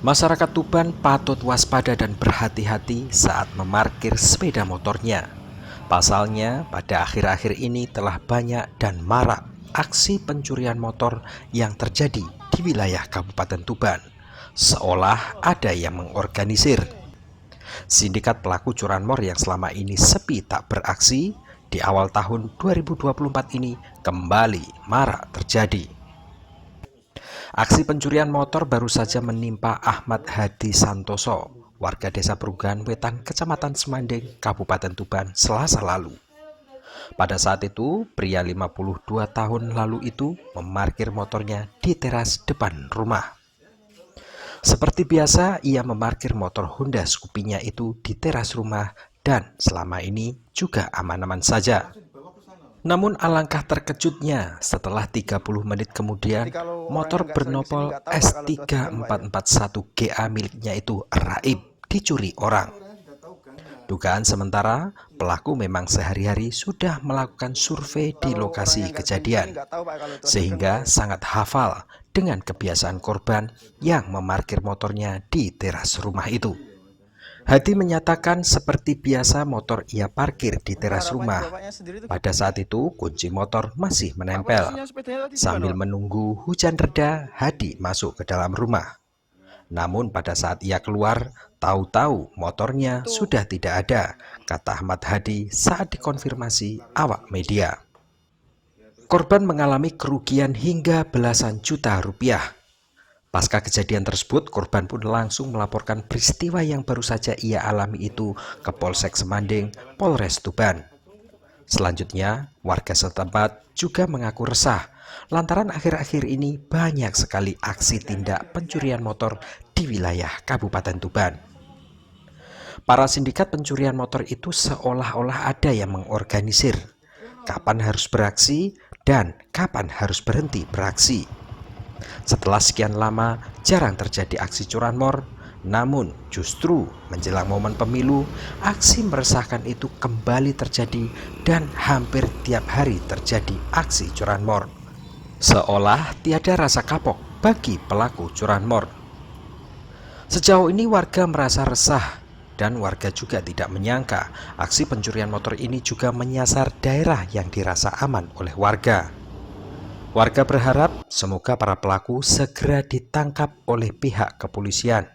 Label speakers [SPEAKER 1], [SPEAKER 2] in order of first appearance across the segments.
[SPEAKER 1] Masyarakat Tuban patut waspada dan berhati-hati saat memarkir sepeda motornya. Pasalnya, pada akhir-akhir ini telah banyak dan marak aksi pencurian motor yang terjadi di wilayah Kabupaten Tuban, seolah ada yang mengorganisir. Sindikat pelaku curanmor yang selama ini sepi tak beraksi, di awal tahun 2024 ini kembali marak terjadi. Aksi pencurian motor baru saja menimpa Ahmad Hadi Santoso, warga Desa Perugan Wetan, Kecamatan Semanding, Kabupaten Tuban, Selasa lalu. Pada saat itu, pria 52 tahun lalu itu memarkir motornya di teras depan rumah. Seperti biasa, ia memarkir motor Honda Scoopy-nya itu di teras rumah dan selama ini juga aman-aman saja. Namun alangkah terkejutnya setelah 30 menit kemudian motor bernopol S3441GA miliknya itu raib dicuri orang. Dugaan sementara pelaku memang sehari-hari sudah melakukan survei di lokasi kejadian sehingga sangat hafal dengan kebiasaan korban yang memarkir motornya di teras rumah itu. Hadi menyatakan seperti biasa motor ia parkir di teras rumah. Pada saat itu kunci motor masih menempel. Sambil menunggu hujan reda, Hadi masuk ke dalam rumah. Namun pada saat ia keluar, tahu-tahu motornya sudah tidak ada, kata Ahmad Hadi saat dikonfirmasi awak media. Korban mengalami kerugian hingga belasan juta rupiah. Pasca kejadian tersebut, korban pun langsung melaporkan peristiwa yang baru saja ia alami itu ke Polsek Semanding, Polres Tuban. Selanjutnya, warga setempat juga mengaku resah lantaran akhir-akhir ini banyak sekali aksi tindak pencurian motor di wilayah Kabupaten Tuban. Para sindikat pencurian motor itu seolah-olah ada yang mengorganisir kapan harus beraksi dan kapan harus berhenti beraksi. Setelah sekian lama jarang terjadi aksi curanmor, namun justru menjelang momen pemilu, aksi meresahkan itu kembali terjadi dan hampir tiap hari terjadi aksi curanmor. Seolah tiada rasa kapok bagi pelaku curanmor. Sejauh ini warga merasa resah dan warga juga tidak menyangka aksi pencurian motor ini juga menyasar daerah yang dirasa aman oleh warga. Warga berharap semoga para pelaku segera ditangkap oleh pihak kepolisian,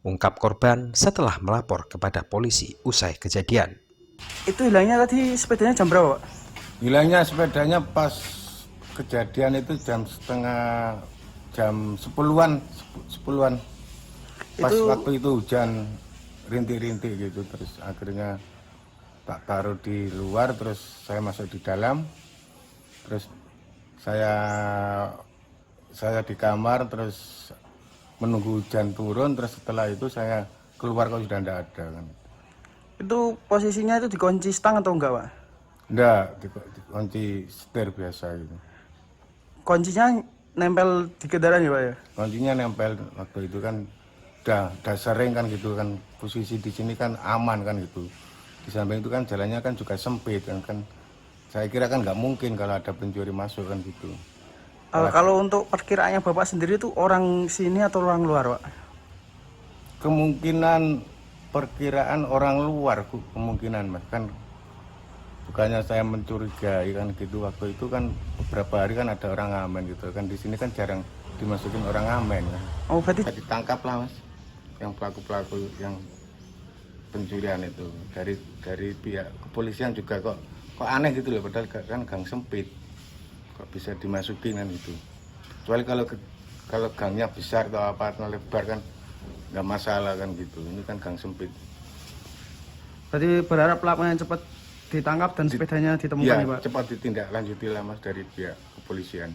[SPEAKER 1] ungkap korban setelah melapor kepada polisi usai kejadian.
[SPEAKER 2] Itu hilangnya tadi sepedanya jam berapa, Pak?
[SPEAKER 3] Hilangnya sepedanya pas kejadian itu jam 10-an. Pas
[SPEAKER 2] Itu...
[SPEAKER 3] waktu itu hujan rintik-rintik gitu, terus akhirnya tak taruh di luar, terus saya masuk di dalam, terus saya di kamar, terus menunggu hujan turun, terus setelah itu saya keluar kok sudah tidak ada kan.
[SPEAKER 2] Itu posisinya itu dikunci stang atau enggak, Pak?
[SPEAKER 3] Enggak, dikunci setir biasa gitu.
[SPEAKER 2] Kuncinya nempel di kendaraan ya, Pak ya?
[SPEAKER 3] Kuncinya nempel, waktu itu kan udah sering kan gitu kan, posisi di sini kan aman kan gitu. Di samping itu kan jalannya kan juga sempit kan. Saya kira kan nggak mungkin kalau ada pencuri masuk kan gitu.
[SPEAKER 2] Kalau untuk perkiraannya Bapak sendiri itu orang sini atau orang luar, Pak?
[SPEAKER 3] Kemungkinan perkiraan orang luar, kemungkinan Mas, kan bukannya saya mencurigai kan gitu. Waktu itu kan beberapa hari kan ada orang ngamen gitu kan, di sini kan jarang dimasukin orang ngamen kan.
[SPEAKER 2] Oh, berarti
[SPEAKER 3] Ditangkap lah Mas yang pelaku-pelaku yang pencurian itu dari pihak kepolisian juga kok aneh gitu loh, padahal kan gang sempit kok bisa dimasukin kan gitu. Kecuali kalau gangnya besar atau apa atau lebar kan nggak masalah kan gitu, ini kan gang sempit.
[SPEAKER 2] berarti berharap pelakunya cepat ditangkap dan sepedanya ditemukan
[SPEAKER 3] Ya,
[SPEAKER 2] ya, Pak?
[SPEAKER 3] cepat ditindaklanjuti lah Mas dari pihak kepolisian.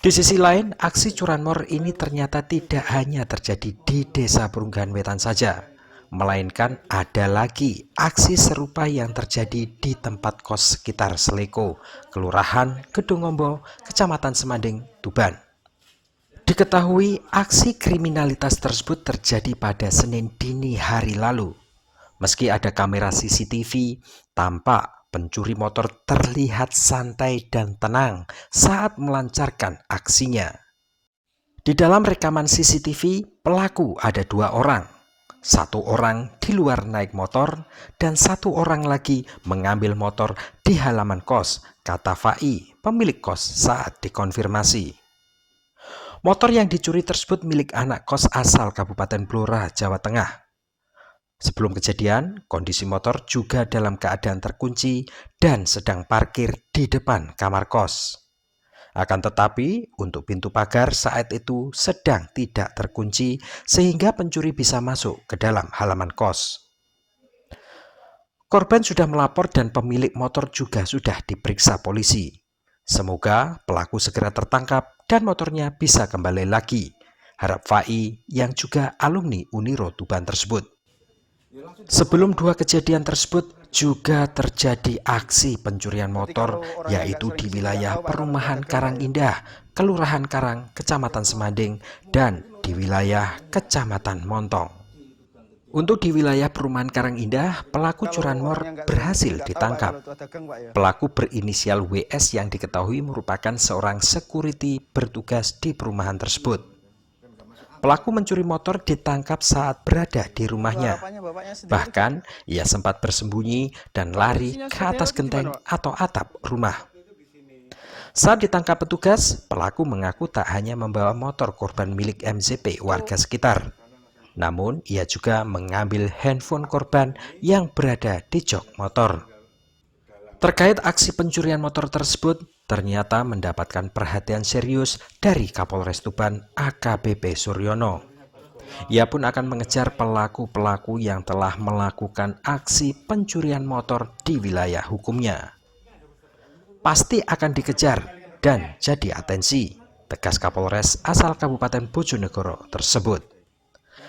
[SPEAKER 1] Di sisi lain, aksi curanmor ini ternyata tidak hanya terjadi di Desa Perunggahan Wetan saja, melainkan ada lagi aksi serupa yang terjadi di tempat kos sekitar Seleko, Kelurahan Kedungombo, Kecamatan Semanding, Tuban. Diketahui aksi kriminalitas tersebut terjadi pada Senin dini hari lalu. Meski ada kamera CCTV, tampak pencuri motor terlihat santai dan tenang saat melancarkan aksinya. Di dalam rekaman CCTV, pelaku ada 2 orang. 1 orang di luar naik motor dan 1 orang lagi mengambil motor di halaman kos, kata Fai, pemilik kos saat dikonfirmasi. Motor yang dicuri tersebut milik anak kos asal Kabupaten Blora, Jawa Tengah. Sebelum kejadian, kondisi motor juga dalam keadaan terkunci dan sedang parkir di depan kamar kos. Akan tetapi, untuk pintu pagar saat itu sedang tidak terkunci sehingga pencuri bisa masuk ke dalam halaman kos. Korban sudah melapor dan pemilik motor juga sudah diperiksa polisi. Semoga pelaku segera tertangkap dan motornya bisa kembali lagi. Harap Fai yang juga alumni Uniro Tuban tersebut. Sebelum 2 kejadian tersebut juga terjadi aksi pencurian motor, yaitu di wilayah perumahan Karang Indah, Kelurahan Karang, Kecamatan Semanding, dan di wilayah Kecamatan Montong. Untuk di wilayah perumahan Karang Indah, pelaku curanmor berhasil ditangkap. Pelaku berinisial WS yang diketahui merupakan seorang security bertugas di perumahan tersebut. Pelaku mencuri motor ditangkap saat berada di rumahnya. Bahkan, ia sempat bersembunyi dan lari ke atas genteng atau atap rumah. Saat ditangkap petugas, pelaku mengaku tak hanya membawa motor korban milik MZP warga sekitar. Namun, ia juga mengambil handphone korban yang berada di jok motor. Terkait aksi pencurian motor tersebut, ternyata mendapatkan perhatian serius dari Kapolres Tuban AKBP Suryono. Ia pun akan mengejar pelaku-pelaku yang telah melakukan aksi pencurian motor di wilayah hukumnya. Pasti akan dikejar dan jadi atensi, tegas Kapolres asal Kabupaten Bojonegoro tersebut.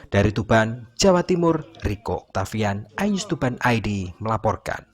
[SPEAKER 1] Dari Tuban, Jawa Timur, Riko Octavian, Ayus Tuban ID melaporkan.